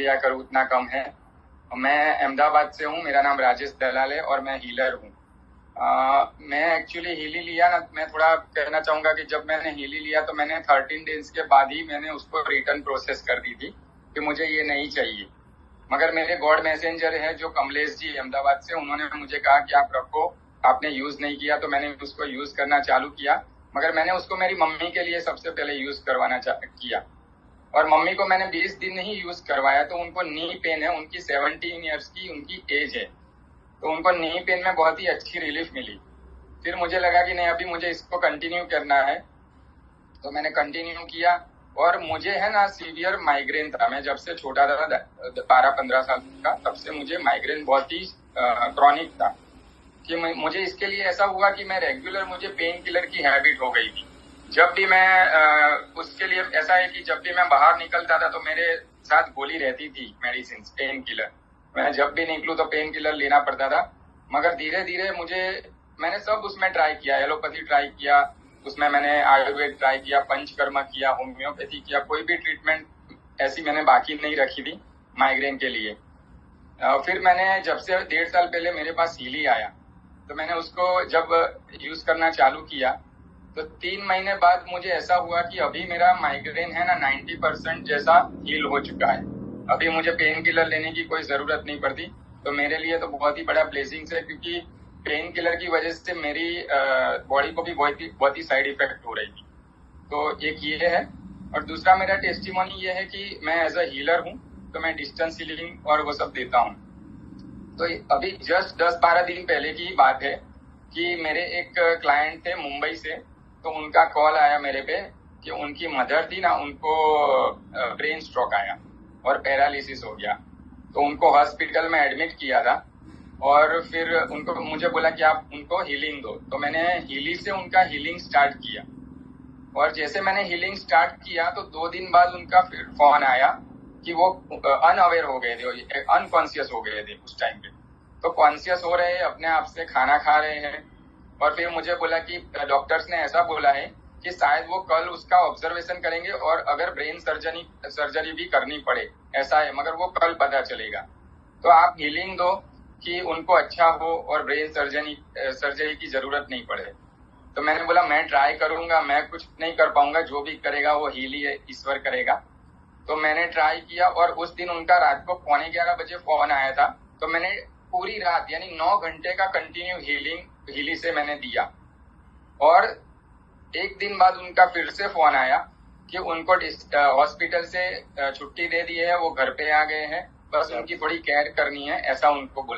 लिया करूँ उतना कम है। मैं अहमदाबाद से हूँ, मेरा नाम राजेश दलाल है और मैं हीलर हूँ। मैं एक्चुअली हीली लिया ना, मैं थोड़ा कहना चाहूंगा कि जब मैंने हीली लिया तो मैंने 13 डेज के बाद ही मैंने उसको रिटर्न प्रोसेस कर दी थी कि मुझे ये नहीं चाहिए। मगर मेरे गॉड मैसेंजर है जो कमलेश जी अहमदाबाद से, उन्होंने मुझे कहा कि आप रखो, आपने यूज नहीं किया, तो मैंने उसको यूज करना चालू किया। मगर मैंने उसको मेरी मम्मी के लिए सबसे पहले यूज करवाना किया, और मम्मी को मैंने 20 दिन ही यूज करवाया तो उनको नी पेन है, उनकी 17 ईयर्स की उनकी एज है, तो उनको नी पेन में बहुत ही अच्छी रिलीफ मिली। फिर मुझे लगा कि नहीं, अभी मुझे इसको कंटिन्यू करना है, तो मैंने कंटिन्यू किया। और मुझे है ना सीवियर माइग्रेन था, मैं जब से छोटा था 12-15 साल का, तब से मुझे माइग्रेन बहुत ही क्रॉनिक था कि मुझे इसके लिए ऐसा हुआ कि मैं रेगुलर, मुझे पेन किलर की हैबिट हो गई थी। जब भी मैं उसके लिए ऐसा है कि जब भी मैं बाहर निकलता था तो मेरे साथ गोली रहती थी, मेडिसिन, पेन किलर। मैं जब भी निकलूं तो पेन किलर लेना पड़ता था। मगर धीरे धीरे मैंने सब उसमें ट्राई किया, एलोपैथी ट्राई किया, उसमें मैंने आयुर्वेद ट्राई किया, पंचकर्मा किया, होम्योपैथी किया, कोई भी ट्रीटमेंट ऐसी मैंने बाकी नहीं रखी थी माइग्रेन के लिए। फिर मैंने जब से 1.5 साल पहले मेरे पास हीली आया, तो मैंने उसको जब यूज करना चालू किया तो 3 महीने बाद मुझे ऐसा हुआ कि अभी मेरा माइग्रेन है ना 90% जैसा हील हो चुका है। अभी मुझे पेन किलर लेने की कोई जरूरत नहीं पड़ती। तो मेरे लिए तो बहुत ही बड़ा ब्लेसिंग्स है, क्योंकि पेन किलर की वजह से मेरी बॉडी को भी बहुत ही साइड इफेक्ट हो रही थी। तो एक ये है, और दूसरा मेरा टेस्टिमोनी ये है कि मैं एज अ हीलर हूँ, तो मैं डिस्टेंस हीलिंग और वो सब देता हूँ। तो अभी जस्ट 10-12 दिन पहले की बात है कि मेरे एक क्लाइंट थे मुंबई से, तो उनका कॉल आया मेरे पे कि उनकी मदर थी ना, उनको ब्रेन स्ट्रोक आया और पैरालिसिस हो गया। तो उनको हॉस्पिटल में एडमिट किया था, और फिर उनको मुझे बोला कि आप उनको हीलिंग दो। तो मैंने हीली से उनका हीलिंग स्टार्ट किया, और जैसे मैंने हीलिंग स्टार्ट किया तो 2 दिन बाद उनका फिर फोन आया कि वो अनअवेयर हो गए थे, अनकॉन्शियस हो गए थे उस टाइम पे। तो कॉन्शियस हो रहे हैं, अपने आप से खाना खा रहे हैं। और फिर मुझे बोला कि डॉक्टर्स ने ऐसा बोला है कि शायद वो कल उसका ऑब्जर्वेशन करेंगे, और अगर ब्रेन सर्जरी भी करनी पड़े ऐसा है, मगर वो कल पता चलेगा। तो आप हीलिंग दो कि उनको अच्छा हो और ब्रेन सर्जरी की जरूरत नहीं पड़े। तो मैंने बोला मैं ट्राई करूंगा, मैं कुछ नहीं कर पाऊंगा, जो भी करेगा वो हीली है, ईश्वर करेगा। तो मैंने ट्राई किया, और उस दिन उनका रात को 11:15 बजे फोन आया था। तो मैंने पूरी रात यानी 9 घंटे का कंटिन्यू हीली से मैंने दिया। और एक दिन बाद उनका फिर से फोन आया कि उनको हॉस्पिटल से छुट्टी दे दी है, वो घर पे आ गए हैं, बस उनकी थोड़ी केयर करनी है, ऐसा उनको बोला।